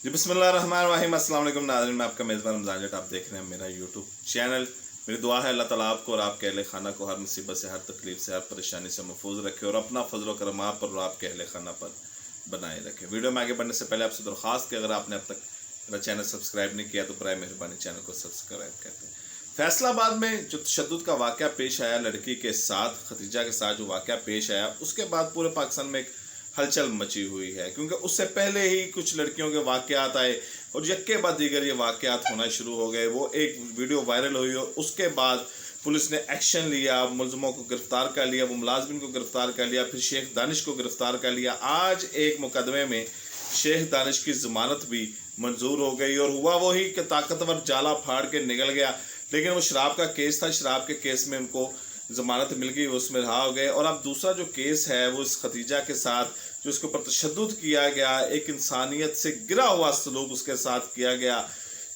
जी बिस्मिल्लाहिर्रहमानिर्रहीम। अस्सलाम वालेकुम नाज़रीन, मैं आपका मेज़बान रमज़ान जट। आप देख रहे हैं मेरा यूट्यूब चैनल। मेरी दुआ है अल्लाह ताला आपको और आपके अहले खाना को हर मुसीबत से, हर तकलीफ से, हर परेशानी से महफूज रखे और अपना फजल व करम आप पर और आपके अहले खाना पर बनाए रखे। वीडियो में आगे बढ़ने से पहले आपसे दरख्वास्त कि अगर आपने अब तक मेरा चैनल सब्सक्राइब नहीं किया तो बराए मेहरबानी चैनल को सब्सक्राइब करते हैं। फैसलाबाद में जो तशद्दुद का वाक़या पेश आया लड़की के साथ, खतीजा के साथ जो वाक़या पेश आया, उसके बाद पूरे पाकिस्तान में एक हलचल मची हुई है, क्योंकि उससे पहले ही कुछ लड़कियों के वाक़यात आए और यक्के बाद दीगर ये वाक़यात होना शुरू हो गए। वो एक वीडियो वायरल हुई और उसके बाद पुलिस ने एक्शन लिया, मुलज़मों को गिरफ़्तार कर लिया, वो मुलाज़िमिन को गिरफ़्तार कर लिया, फिर शेख दानिश को गिरफ़्तार कर लिया। आज एक मुकदमे में शेख दानिश की ज़मानत भी मंजूर हो गई और हुआ वही कि ताकतवर जाला फाड़ के निकल गया। लेकिन वो शराब का केस था, शराब के केस में उनको ज़मानत मिल गई, उसमें रहा हो गए। और अब दूसरा जो केस है वो इस खतीजा के साथ जो उसके ऊपर तशद्दुद किया गया, एक इंसानियत से गिरा हुआ सलूक उसके साथ किया गया,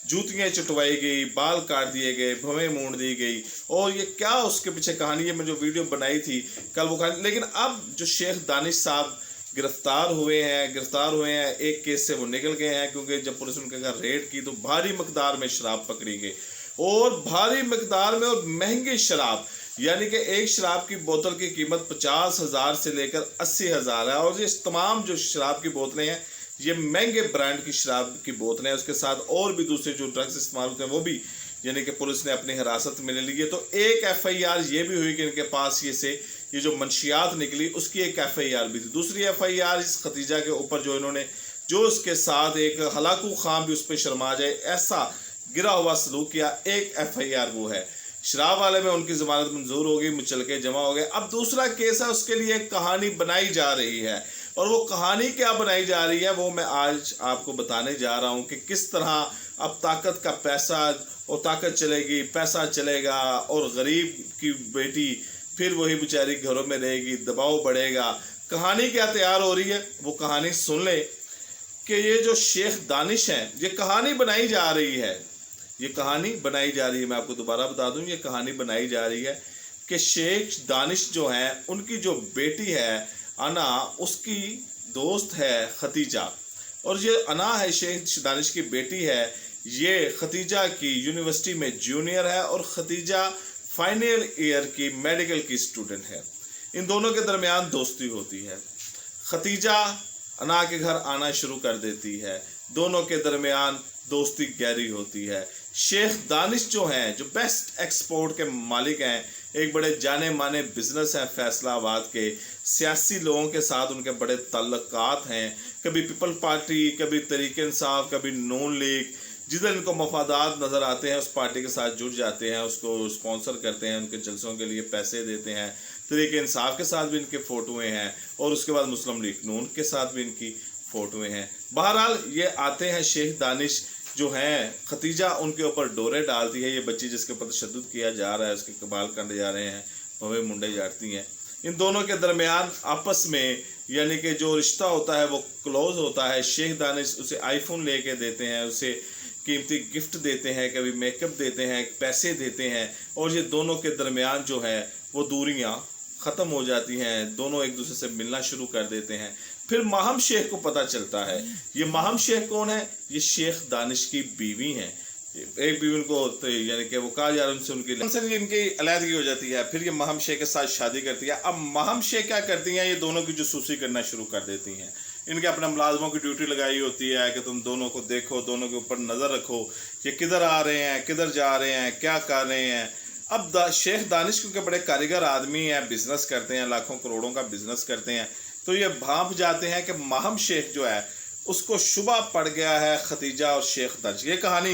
जूतियाँ चुटवाई गई, बाल काट दिए गए, भवें मूंड दी गई। और ये क्या उसके पीछे कहानी है, मैं जो वीडियो बनाई थी कल वो कहानी। लेकिन अब जो शेख दानिश साहब गिरफ्तार हुए हैं, एक केस से वो निकल गए हैं, क्योंकि जब पुलिस उनके घर रेड की तो भारी मकदार में शराब पकड़ी गई और भारी मकदार में और महंगी शराब, यानी कि एक शराब की बोतल की कीमत 50,000 से लेकर 80,000 है। और ये तमाम जो शराब की बोतलें हैं ये महंगे ब्रांड की शराब की बोतलें हैं। उसके साथ और भी दूसरे जो ड्रग्स इस्तेमाल होते हैं वो भी यानी कि पुलिस ने अपनी हिरासत में ले ली है। तो एक FIR ये भी हुई कि इनके पास ये जो मंशियात निकली उसकी एक FIR भी थी। दूसरी FIR इस खतीजा के ऊपर जो उसके साथ एक हलाकू खां भी उस पर शर्मा जाए ऐसा गिरा हुआ सलूक किया, एक FIR वो है। शराब वाले में उनकी ज़मानत मंजूर हो गई, मुचलके जमा हो गए। अब दूसरा केस है, उसके लिए एक कहानी बनाई जा रही है और वो कहानी क्या बनाई जा रही है वो मैं आज आपको बताने जा रहा हूँ कि किस तरह अब ताकत का पैसा और ताकत चलेगी, पैसा चलेगा और गरीब की बेटी फिर वही बेचारी घरों में रहेगी, दबाव बढ़ेगा। कहानी क्या तैयार हो रही है वो कहानी सुन ले कि ये जो शेख दानिश हैं, ये कहानी बनाई जा रही है, मैं आपको दोबारा बता दूं, ये कहानी बनाई जा रही है कि शेख दानिश जो हैं उनकी जो बेटी है अना, उसकी दोस्त है खतीजा। और ये अना है शेख दानिश की बेटी है, ये खतीजा की यूनिवर्सिटी में जूनियर है और खतीजा फाइनल ईयर की मेडिकल की स्टूडेंट है। इन दोनों के दरमियान दोस्ती होती है। खतीजा अना के घर आना शुरू कर देती है, दोनों के दरमियान दोस्ती गहरी होती है। शेख दानिश जो हैं, जो बेस्ट एक्सपोर्ट के मालिक हैं, एक बड़े जाने माने बिजनेस हैं फैसलाबाद के, सियासी लोगों के साथ उनके बड़े ताल्लुकात हैं, कभी पीपल पार्टी, कभी तहरीक इंसाफ, कभी नून लीग, जिधर इनको मफादात नज़र आते हैं उस पार्टी के साथ जुड़ जाते हैं, उसको स्पॉन्सर करते हैं, उनके जलसों के लिए पैसे देते हैं। तहरीक इंसाफ के साथ भी इनके फ़ोटोएँ हैं और उसके बाद मुस्लिम लीग नून के साथ भी इनकी फ़ोटोएँ हैं। बहरहाल ये आते हैं शेख दानिश जो हैं, खतीजा उनके ऊपर डोरे डालती है, ये बच्ची जिसके ऊपर तशद्दुद किया जा रहा है उसके बाल काटे जा रहे हैं, भवें मुंडे जाती हैं। इन दोनों के दरमियान आपस में यानी कि जो रिश्ता होता है वो क्लोज होता है। शेख दानिश उसे आईफोन लेके देते हैं, उसे कीमती गिफ्ट देते हैं, कभी मेकअप देते हैं, पैसे देते हैं और ये दोनों के दरमियान जो है वो दूरियां ख़त्म हो जाती हैं, दोनों एक दूसरे से मिलना शुरू कर देते हैं। फिर माहम शेख को पता चलता है, ये माहम शेख कौन है, ये शेख दानिश की बीवी हैं। एक बीवी उनको यानी कि वो कहा जा रहा है उनसे इनकी अलहदगी हो जाती है, फिर ये माहम शेख के साथ शादी करती है। अब माहम शेख क्या करती हैं, ये दोनों की जासूसी करना शुरू कर देती हैं। इनके अपने मुलाजमों की ड्यूटी लगाई होती है कि तुम दोनों को देखो, दोनों के ऊपर नज़र रखो, ये किधर आ रहे हैं, किधर जा रहे हैं, क्या कर रहे हैं। अब शेख दानिश क्योंकि बड़े कारीगर आदमी हैं, बिजनेस करते हैं, लाखों करोड़ों का बिजनेस करते हैं, तो ये भांप जाते हैं कि माहम शेख जो है उसको शुबा पड़ गया है खतीजा और शेख दानिश। ये कहानी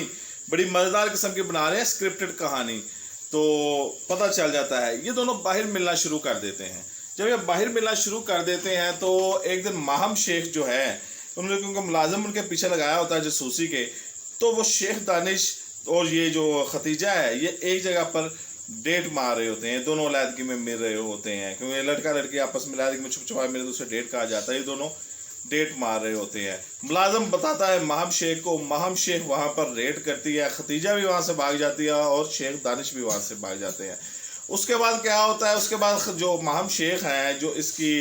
बड़ी मज़ेदार किस्म की बना रहे हैं, स्क्रिप्टेड कहानी। तो पता चल जाता है ये दोनों बाहर मिलना शुरू कर देते हैं। जब ये बाहर मिलना शुरू कर देते हैं तो एक दिन माहम शेख जो है उन्होंने क्योंकि मुलाजिम उनके पीछे लगाया होता है जासूसी के, तो वो शेख दानिश और ये जो खतीजा है ये एक जगह पर डेट मार रहे होते हैं, दोनों अलहदगी में मिल रहे होते हैं, क्योंकि लड़का लड़की आपस में अलहदगी में छुप छुपा मेरे दूसरे डेट कहा जाता है, ये दोनों डेट मार रहे होते हैं। मुलाजम बताता है माहम शेख को, माहम शेख वहाँ पर रेड करती है, खतीजा भी वहाँ से भाग जाती है और शेख दानिश भी वहाँ से भाग जाते हैं। उसके बाद क्या होता है, उसके बाद जो माहम शेख हैं, जो इसकी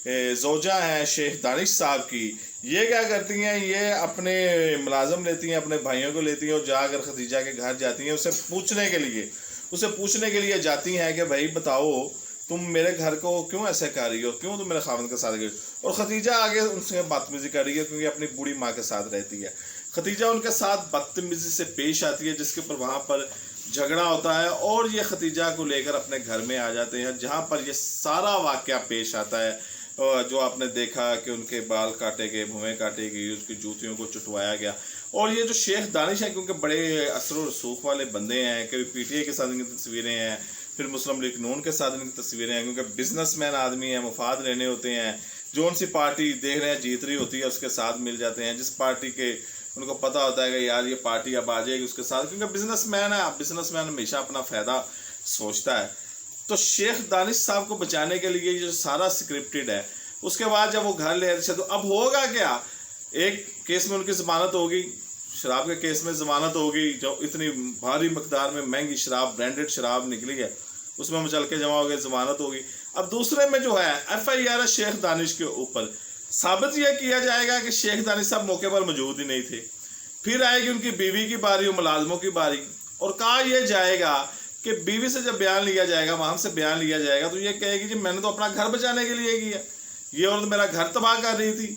जोजा हैं शेख दानिश साहब की, یہ کیا کرتی ہیں، یہ اپنے ملازم لیتی ہیں، اپنے بھائیوں کو لیتی ہیں اور جا کر خدیجہ کے گھر جاتی ہیں اسے پوچھنے کے لیے جاتی ہیں کہ بھائی بتاؤ تم میرے گھر کو کیوں ایسے کر رہی ہو، کیوں تم میرے خاوند کے ساتھ گئی، اور خدیجہ آگے ان سے بدتمیزی کر رہی ہے کیونکہ اپنی بوڑھی ماں کے ساتھ رہتی ہے۔ خدیجہ ان کے ساتھ بدتمیزی سے پیش آتی ہے جس کے پر وہاں پر جھگڑا ہوتا ہے اور یہ خدیجہ کو لے کر اپنے گھر میں آ جاتے ہیں، جہاں پر یہ سارا واقعہ پیش آتا ہے جو آپ نے دیکھا کہ ان کے بال کاٹے گئے، بھویں کاٹے گئی، اس کی جوتیوں کو چٹوایا گیا۔ اور یہ جو شیخ دانش ہے کیونکہ بڑے اثر و رسوخ والے بندے ہیں، کبھی پی ٹی اے کے ساتھ ان کی تصویریں ہیں، پھر مسلم لیگ نون کے ساتھ ان کی تصویریں ہیں، کیونکہ بزنس مین آدمی ہیں، مفاد لینے ہوتے ہیں، جون سی پارٹی دیکھ رہے ہیں جیت رہی ہوتی ہے اس کے ساتھ مل جاتے ہیں، جس پارٹی کے ان کو پتہ ہوتا ہے کہ یار یہ پارٹی اب آ جائے گی اس کے ساتھ، کیونکہ بزنس مین ہے، بزنس مین ہمیشہ اپنا فائدہ سوچتا ہے۔ تو شیخ دانش صاحب کو بچانے کے لیے یہ جو سارا سکرپٹڈ ہے، اس کے بعد جب وہ گھر لے آتے تو اب ہوگا کیا، ایک کیس میں ان کی ضمانت ہوگی، شراب کے کیس میں ضمانت ہوگی، جو اتنی بھاری مقدار میں مہنگی شراب، برانڈڈ شراب نکلی ہے، اس میں مچل کے جمع ہو گئے، ضمانت ہوگی۔ اب دوسرے میں جو ہے ایف آئی آر ہے شیخ دانش کے اوپر، ثابت یہ کیا جائے گا کہ شیخ دانش صاحب موقع پر موجود ہی نہیں تھے، پھر آئے گی ان کی بیوی کی باری اور ملازموں کی باری، اور کہا یہ جائے گا کہ بیوی سے جب بیان لیا جائے گا، وہاں سے بیان لیا جائے گا تو یہ کہے گی جی میں نے تو اپنا گھر بچانے کے لیے کیا، یہ عورت میرا گھر تباہ کر رہی تھی۔